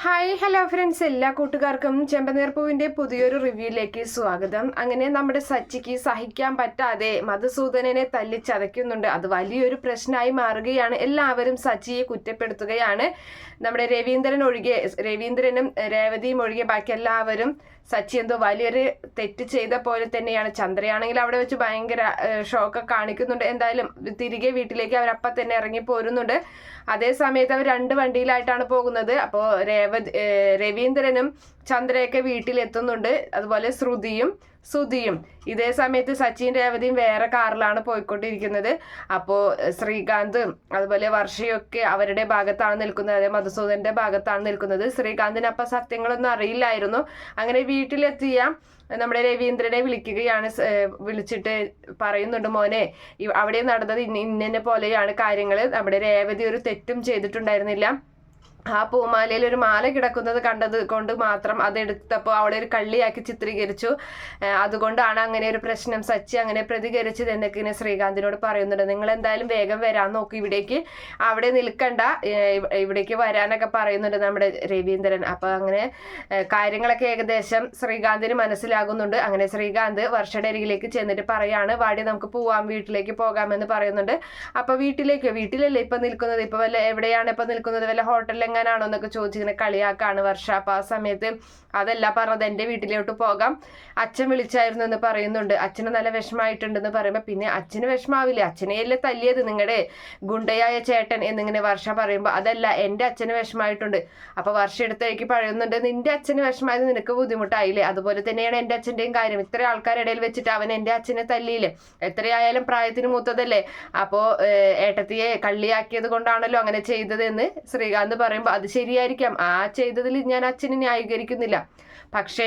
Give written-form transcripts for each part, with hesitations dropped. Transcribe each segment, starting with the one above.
Hi hello friends, എല്ലാ കൂട്ടുകാർക്കും ചെമ്പനീർപ്പൂവിൻ്റെ പുതിയൊരു റിവ്യൂയിലേക്ക് സ്വാഗതം. അങ്ങനെ നമ്മുടെ സച്ചിക്ക് സഹിക്കാൻ പറ്റാതെ മധുസൂദനനെ തല്ലിച്ചതയ്ക്കുന്നുണ്ട്. അത് വലിയൊരു പ്രശ്നമായി മാറുകയാണ്. എല്ലാവരും സച്ചിയെ കുറ്റപ്പെടുത്തുകയാണ്. നമ്മുടെ രവീന്ദ്രനും രേവതിയും ഒഴികെ ബാക്കി എല്ലാവരും സച്ചി എന്തോ വലിയൊരു തെറ്റ് ചെയ്ത പോലെ തന്നെയാണ്. ചന്ദ്രയാണെങ്കിൽ അവിടെ വെച്ച് ഭയങ്കര ഷോക്ക് കാണിക്കുന്നുണ്ട്. എന്തായാലും തിരികെ വീട്ടിലേക്ക് അവരപ്പം തന്നെ ഇറങ്ങി പോരുന്നുണ്ട്. അതേ സമയത്ത് അവർ രണ്ട് വണ്ടിയിലായിട്ടാണ് പോകുന്നത്. അപ്പോൾ രവീന്ദ്രനും ചന്ദ്രയൊക്കെ വീട്ടിലെത്തുന്നുണ്ട്. അതുപോലെ സുധിയും ഇതേ സമയത്ത് സച്ചിൻ രേവതിയും വേറെ കാറിലാണ് പോയിക്കൊണ്ടിരിക്കുന്നത്. അപ്പോൾ ശ്രീകാന്ത് അതുപോലെ വർഷയൊക്കെ അവരുടെ ഭാഗത്താണ് നിൽക്കുന്നത്, അതായത് മധുസൂദന്റെ ഭാഗത്താണ് നിൽക്കുന്നത്. ശ്രീകാന്തിന് അപ്പം സത്യങ്ങളൊന്നും അറിയില്ലായിരുന്നു. അങ്ങനെ വീട്ടിലെത്തിയ നമ്മുടെ രവീന്ദ്രനെ വിളിച്ചിട്ട് പറയുന്നുണ്ട്, മോനെ അവിടെ നടന്നത് ഇന്നെ പോലെയാണ് കാര്യങ്ങൾ. നമ്മുടെ രേവതി ഒരു തെറ്റും ചെയ്തിട്ടുണ്ടായിരുന്നില്ല. ആ പൂമാലയിൽ ഒരു മാല കിടക്കുന്നത് കണ്ടത് കൊണ്ട് മാത്രം അതെടുത്തപ്പോൾ അവളെ ഒരു കള്ളിയാക്കി ചിത്രീകരിച്ചു. അതുകൊണ്ടാണ് അങ്ങനെ ഒരു പ്രശ്നം സച്ചി അങ്ങനെ പ്രതികരിച്ചത് എന്നൊക്കെ ഇങ്ങനെ ശ്രീകാന്തിനോട് പറയുന്നുണ്ട്. നിങ്ങൾ എന്തായാലും വേഗം വരാൻ നോക്കി, ഇവിടേക്ക് അവിടെ നിൽക്കണ്ട, ഇവിടേക്ക് വരാനൊക്കെ പറയുന്നുണ്ട് നമ്മുടെ രവീന്ദ്രൻ. അപ്പൊ അങ്ങനെ കാര്യങ്ങളൊക്കെ ഏകദേശം ശ്രീകാന്തിന് മനസ്സിലാകുന്നുണ്ട്. അങ്ങനെ ശ്രീകാന്ത് വർഷയുടെ അരികിലേക്ക് ചെന്നിട്ട് പറയാണ്, വാടി നമുക്ക് പോവാം, വീട്ടിലേക്ക് പോകാമെന്ന് പറയുന്നുണ്ട്. അപ്പൊ വീട്ടിലല്ലേ ഇപ്പൊ നിൽക്കുന്നത്, ഇപ്പൊ എവിടെയാണ് ഇപ്പൊ നിൽക്കുന്നത്, വല്ല ഹോട്ടലിൽ എങ്ങനാണോ എന്നൊക്കെ ചോദിച്ചിങ്ങനെ കളിയാക്കാണ് വർഷ. അപ്പൊ ആ സമയത്ത് അതല്ല പറഞ്ഞത്, എൻ്റെ വീട്ടിലോട്ട് പോകാം, അച്ഛൻ വിളിച്ചായിരുന്നു എന്ന് പറയുന്നുണ്ട്. അച്ഛന് നല്ല വിഷമായിട്ടുണ്ടെന്ന് പറയുമ്പോൾ, പിന്നെ അച്ഛന് വിഷമാവില്ലേ, അച്ഛനെയല്ലേ തല്ലിയത് നിങ്ങളുടെ ഗുണ്ടയായ ചേട്ടൻ എന്നിങ്ങനെ വർഷ പറയുമ്പോൾ, അതല്ല എൻ്റെ അച്ഛന് വിഷമായിട്ടുണ്ട്. അപ്പൊ വർഷ എടുത്തേക്ക് പറയുന്നുണ്ട്, നിന്റെ അച്ഛന് വിഷമായത് നിനക്ക് ബുദ്ധിമുട്ടായില്ലേ, അതുപോലെ തന്നെയാണ് എൻ്റെ അച്ഛൻ്റെയും കാര്യം. ഇത്ര ആൾക്കാരിടയിൽ വെച്ചിട്ട് അവൻ എൻ്റെ അച്ഛനെ തല്ലിയില്ലേ, എത്രയായാലും പ്രായത്തിന് മൂത്തതല്ലേ, അപ്പോ ഏട്ടത്തിയെ കള്ളിയാക്കിയത് കൊണ്ടാണല്ലോ അങ്ങനെ ചെയ്തത് എന്ന് ശ്രീകാന്ത് പറയുമ്പോൾ, അത് ശരിയായിരിക്കാം, ആ ചെയ്തതിൽ ഞാൻ അച്ഛനെ ന്യായീകരിക്കുന്നില്ല, പക്ഷേ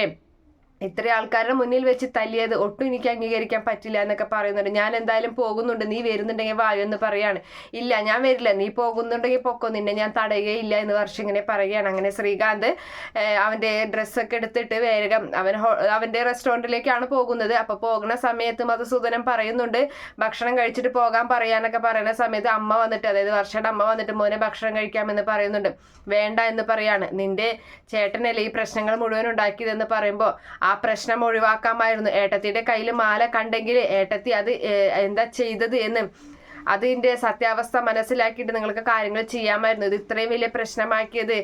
ഇത്ര ആൾക്കാരുടെ മുന്നിൽ വെച്ച് തല്ലിയത് ഒട്ടും എനിക്ക് അംഗീകരിക്കാൻ പറ്റില്ല എന്നൊക്കെ പറയുന്നുണ്ട്. ഞാൻ എന്തായാലും പോകുന്നുണ്ട്, നീ വരുന്നുണ്ടെങ്കിൽ വായു എന്ന് പറയാണ്. ഇല്ല ഞാൻ വരില്ല, നീ പോകുന്നുണ്ടെങ്കിൽ പൊക്കോ, നിന്നെ ഞാൻ തടയുകയില്ല എന്ന് വർഷം ഇങ്ങനെ പറയുകയാണ്. അങ്ങനെ ശ്രീകാന്ത് അവന്റെ ഡ്രസ്സൊക്കെ എടുത്തിട്ട് വേഗം അവന്റെ റെസ്റ്റോറൻറ്റിലേക്കാണ് പോകുന്നത്. അപ്പൊ പോകുന്ന സമയത്ത് മധുസൂദനൻ പറയുന്നുണ്ട്, ഭക്ഷണം കഴിച്ചിട്ട് പോകാൻ പറയാനൊക്കെ പറയുന്ന സമയത്ത് അമ്മ വന്നിട്ട്, അതായത് വർഷയുടെ അമ്മ വന്നിട്ട്, മോനെ ഭക്ഷണം കഴിക്കാമെന്ന് പറയുന്നുണ്ട്. വേണ്ട എന്ന് പറയാണ്. നിന്റെ ചേട്ടനല്ലേ ഈ പ്രശ്നങ്ങൾ മുഴുവൻ ഉണ്ടാക്കിയതെന്ന് പറയുമ്പോൾ, ആ പ്രശ്നം ഒഴിവാക്കാമായിരുന്നു. ഏട്ടത്തിയുടെ കയ്യിൽ മാല കണ്ടെങ്കിൽ ഏട്ടത്തി അത് എന്താ ചെയ്തത് എന്ന് അതിൻ്റെ സത്യാവസ്ഥ മനസ്സിലാക്കിയിട്ട് നിങ്ങൾക്ക് കാര്യങ്ങൾ ചെയ്യാമായിരുന്നു. ഇത് ഇത്രയും വലിയ പ്രശ്നമാക്കിയത്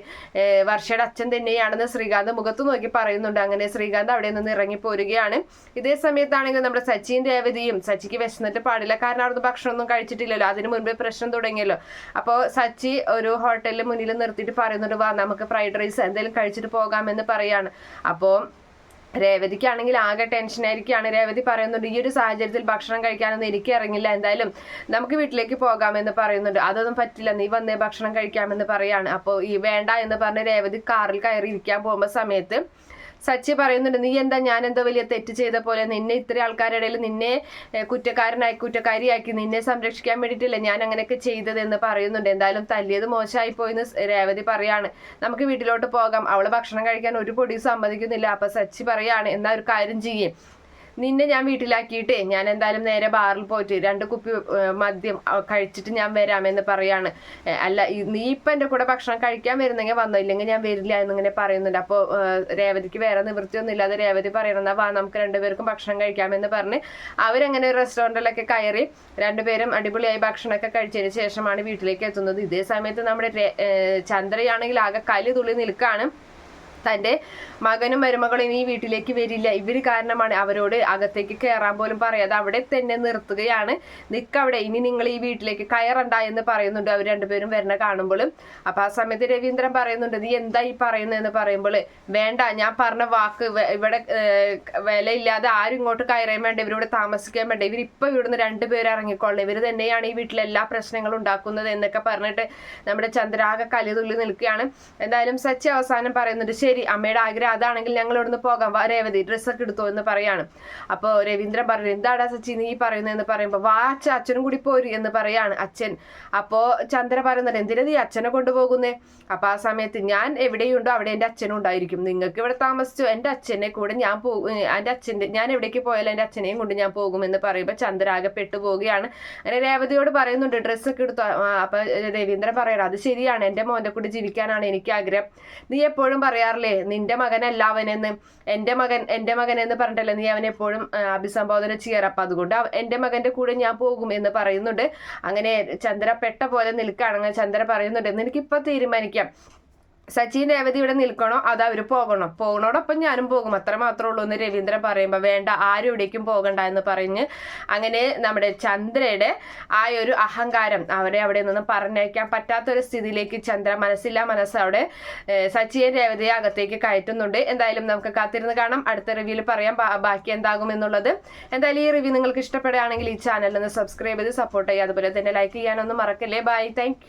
വർഷയുടെ അച്ഛൻ തന്നെയാണെന്ന് ശ്രീകാന്ത് മുഖത്ത് നോക്കി പറയുന്നുണ്ട്. അങ്ങനെ ശ്രീകാന്ത് അവിടെ നിന്ന് ഇറങ്ങിപ്പോരുകയാണ്. ഇതേ സമയത്താണെങ്കിൽ നമ്മുടെ സച്ചിൻ രേവതിയും, സച്ചിക്ക് വിശന്നിട്ട് പാടില്ല, കാരണം അവിടുന്ന് ഭക്ഷണമൊന്നും കഴിച്ചിട്ടില്ലല്ലോ, അതിന് മുൻപേ പ്രശ്നം തുടങ്ങിയല്ലോ. അപ്പോൾ സച്ചി ഒരു ഹോട്ടലിൽ മുന്നിൽ നിർത്തിയിട്ട് പറയുന്നുണ്ട്, വാ നമുക്ക് ഫ്രൈഡ് റൈസ് എന്തെങ്കിലും കഴിച്ചിട്ട് പോകാമെന്ന് പറയാണ്. അപ്പോൾ രേവതിക്കാണെങ്കിൽ ആകെ ടെൻഷനായിരിക്കുകയാണ്. രേവതി പറയുന്നുണ്ട്, ഈ ഒരു സാഹചര്യത്തിൽ ഭക്ഷണം കഴിക്കാനൊന്നും എനിക്ക് ഇറങ്ങില്ല, എന്തായാലും നമുക്ക് വീട്ടിലേക്ക് പോകാമെന്ന് പറയുന്നുണ്ട്. അതൊന്നും പറ്റില്ല, നീ വന്നേ ഭക്ഷണം കഴിക്കാമെന്ന് പറയാണ്. അപ്പോൾ ഈ വേണ്ട എന്ന് പറഞ്ഞ് രേവതി കാറിൽ കയറി ഇരിക്കാൻ പോകുമ്പോൾ സമയത്ത് സച്ചി പറയുന്നുണ്ട്, നീ എന്താ ഞാൻ എന്തോ വലിയ തെറ്റ് ചെയ്ത പോലെ, നിന്നെ ഇത്ര ആൾക്കാരുടെ ഇടയിൽ നിന്നെ കുറ്റക്കാരിയാക്കി നിന്നെ സംരക്ഷിക്കാൻ വേണ്ടിയിട്ടില്ല ഞാൻ അങ്ങനെയൊക്കെ ചെയ്തത് എന്ന് പറയുന്നുണ്ട്. എന്തായാലും തല്ലിയത് മോശമായി പോയിന്ന് രേവതി പറയാണ്. നമുക്ക് വീട്ടിലോട്ട് പോകാം, അവള് ഭക്ഷണം കഴിക്കാൻ ഒരു പൊടിയും സമ്മതിക്കുന്നില്ല. അപ്പൊ സച്ചി പറയാണ്, എന്നാ ഒരു കാര്യം ചെയ്യേ, നിന്നെ ഞാൻ വീട്ടിലാക്കിയിട്ട് ഞാൻ എന്തായാലും നേരെ ബാറിൽ പോയിട്ട് 2 കുപ്പി മദ്യം കഴിച്ചിട്ട് ഞാൻ വരാമെന്ന് പറയാണ്. അല്ല നീ ഇപ്പം എൻ്റെ കൂടെ ഭക്ഷണം കഴിക്കാൻ വരുന്നെങ്കിൽ വന്നോ, ഇല്ലെങ്കിൽ ഞാൻ വരില്ല എന്നിങ്ങനെ പറയുന്നുണ്ട്. അപ്പോൾ രേവതിക്ക് വേറെ നിവൃത്തിയൊന്നും ഇല്ലാതെ രേവതി പറയണമെന്നാ, വാ നമുക്ക് 2 പേർക്കും ഭക്ഷണം കഴിക്കാമെന്ന് പറഞ്ഞ് അവരങ്ങനെ ഒരു റെസ്റ്റോറൻറ്റിലൊക്കെ കയറി 2 പേരും അടിപൊളിയായി ഭക്ഷണമൊക്കെ കഴിച്ചതിന് ശേഷമാണ് വീട്ടിലേക്ക് എത്തുന്നത്. ഇതേ സമയത്ത് നമ്മുടെ ചന്ദ്രയാണെങ്കിൽ ആകെ കലി തുള്ളി നിൽക്കുകയാണ്. തൻ്റെ മകനും മരുമകളും ഇനി വീട്ടിലേക്ക് വരില്ല, ഇവർ കാരണമാണ്, അവരോട് അകത്തേക്ക് കയറാൻ പോലും പറയാതെ അവിടെ തന്നെ നിർത്തുകയാണ്. നിൽക്കവിടെ, ഇനി നിങ്ങൾ ഈ വീട്ടിലേക്ക് കയറണ്ട എന്ന് പറയുന്നുണ്ട് അവർ 2 പേരും വരുന്ന കാണുമ്പോഴും. അപ്പൊ ആ സമയത്ത് രവീന്ദ്രൻ പറയുന്നുണ്ട്, നീ എന്താ ഈ പറയുന്നതെന്ന് പറയുമ്പോൾ, വേണ്ട ഞാൻ പറഞ്ഞ വാക്ക്, ഇവിടെ വിലയില്ലാതെ ആരും ഇങ്ങോട്ട് കയറാൻ വേണ്ട, ഇവരോട് താമസിക്കാൻ വേണ്ട, ഇവരിപ്പോൾ ഇവിടുന്ന് 2 പേര് ഇറങ്ങിക്കൊള്ളണം, ഇവർ തന്നെയാണ് ഈ വീട്ടിലെ എല്ലാ പ്രശ്നങ്ങളും ഉണ്ടാക്കുന്നത് എന്നൊക്കെ പറഞ്ഞിട്ട് നമ്മുടെ ചന്ദ്രാകെ കലിതുള്ളി നിൽക്കുകയാണ്. എന്തായാലും സച്ചി അവസാനം പറയുന്നുണ്ട്, ശരി അമ്മയുടെ ആഗ്രഹം അതാണെങ്കിൽ ഞങ്ങൾ ഇവിടുന്ന് പോകാം, രേവതി ഡ്രസ്സൊക്കെ എടുത്തോ എന്ന് പറയാണ്. അപ്പോൾ രവീന്ദ്രൻ പറഞ്ഞു എന്താടാ സച്ചി നീ പറയുന്നതെന്ന് പറയുമ്പോൾ വാ അച്ഛനും കൂടി പോര് എന്ന് പറയാണ് അച്ഛൻ. അപ്പോൾ ചന്ദ്ര പറയുന്നുണ്ട് എന്തിനാ നീ അച്ഛനെ കൊണ്ടുപോകുന്നേ? അപ്പൊ ആ സമയത്ത് ഞാൻ എവിടെയുണ്ടോ അവിടെ എൻ്റെ അച്ഛനും ഉണ്ടായിരിക്കും, നിങ്ങൾക്ക് ഇവിടെ താമസിച്ചു എൻ്റെ അച്ഛനെ കൂടെ ഞാൻ പോകും, ഞാൻ എവിടേക്ക് പോയാലും എൻ്റെ അച്ഛനെയും കൊണ്ട് ഞാൻ പോകുമെന്ന് പറയുമ്പോൾ ചന്ദ്ര ആകെ പെട്ടുപോവുകയാണ്. അങ്ങനെ രേവതിയോട് പറയുന്നുണ്ട് ഡ്രസ്സൊക്കെ എടുത്തു. അപ്പൊ രവീന്ദ്രൻ പറയണം അത് ശരിയാണ്, എൻ്റെ മോൻ്റെ കൂടെ ജീവിക്കാനാണ് എനിക്ക് ആഗ്രഹം. നീ എപ്പോഴും പറയാറില്ലേ നിന്റെ മകനല്ല അവനെന്ന്, എൻ്റെ മകൻ എന്ന് പറഞ്ഞിട്ടല്ലേ നീ അവനെ എപ്പോഴും അഭിസംബോധന ചെയ്യാറ്, അപ്പൊ അതുകൊണ്ട് എൻ്റെ മകന്റെ കൂടെ ഞാൻ പോകും എന്ന് പറയുന്നുണ്ട്. അങ്ങനെ ചന്ദ്ര പെട്ട പോലെ നിൽക്കുകയാണെങ്കിൽ ചന്ദ്ര പറയുന്നുണ്ട് എനിക്കിപ്പോ തീരുമാനിക്കാം, സച്ചിൻ രേവതി ഇവിടെ നിൽക്കണോ അതോ അവര് പോകണോടൊപ്പം ഞാനും പോകും, അത്ര മാത്രമേ ഉള്ളൂ എന്ന് രവീന്ദ്രൻ പറയുമ്പോൾ വേണ്ട ആരും ഇവിടേക്കും പോകണ്ട എന്ന് പറഞ്ഞ് അങ്ങനെ നമ്മുടെ ചന്ദ്രയുടെ ആ ഒരു അഹങ്കാരം അവരെ അവിടെ നിന്ന് പറഞ്ഞയക്കാൻ പറ്റാത്തൊരു സ്ഥിതിയിലേക്ക് ചന്ദ്ര മനസ്സവിടെ സച്ചിയെ രേവതിയെ അകത്തേക്ക് കയറ്റുന്നുണ്ട്. എന്തായാലും നമുക്ക് കാത്തിരുന്ന് കാണാം, അടുത്ത റിവ്യൂവിൽ പറയാം ബാക്കി എന്താകും എന്നുള്ളത്. എന്തായാലും ഈ റിവ്യൂ നിങ്ങൾക്ക് ഇഷ്ടപ്പെടുകയാണെങ്കിൽ ഈ ചാനൽ ഒന്ന് സബ്സ്ക്രൈബ് ചെയ്ത് സപ്പോർട്ട് ചെയ്യുക, അതുപോലെ തന്നെ ലൈക്ക് ചെയ്യാനൊന്നും മറക്കല്ലേ. By, thank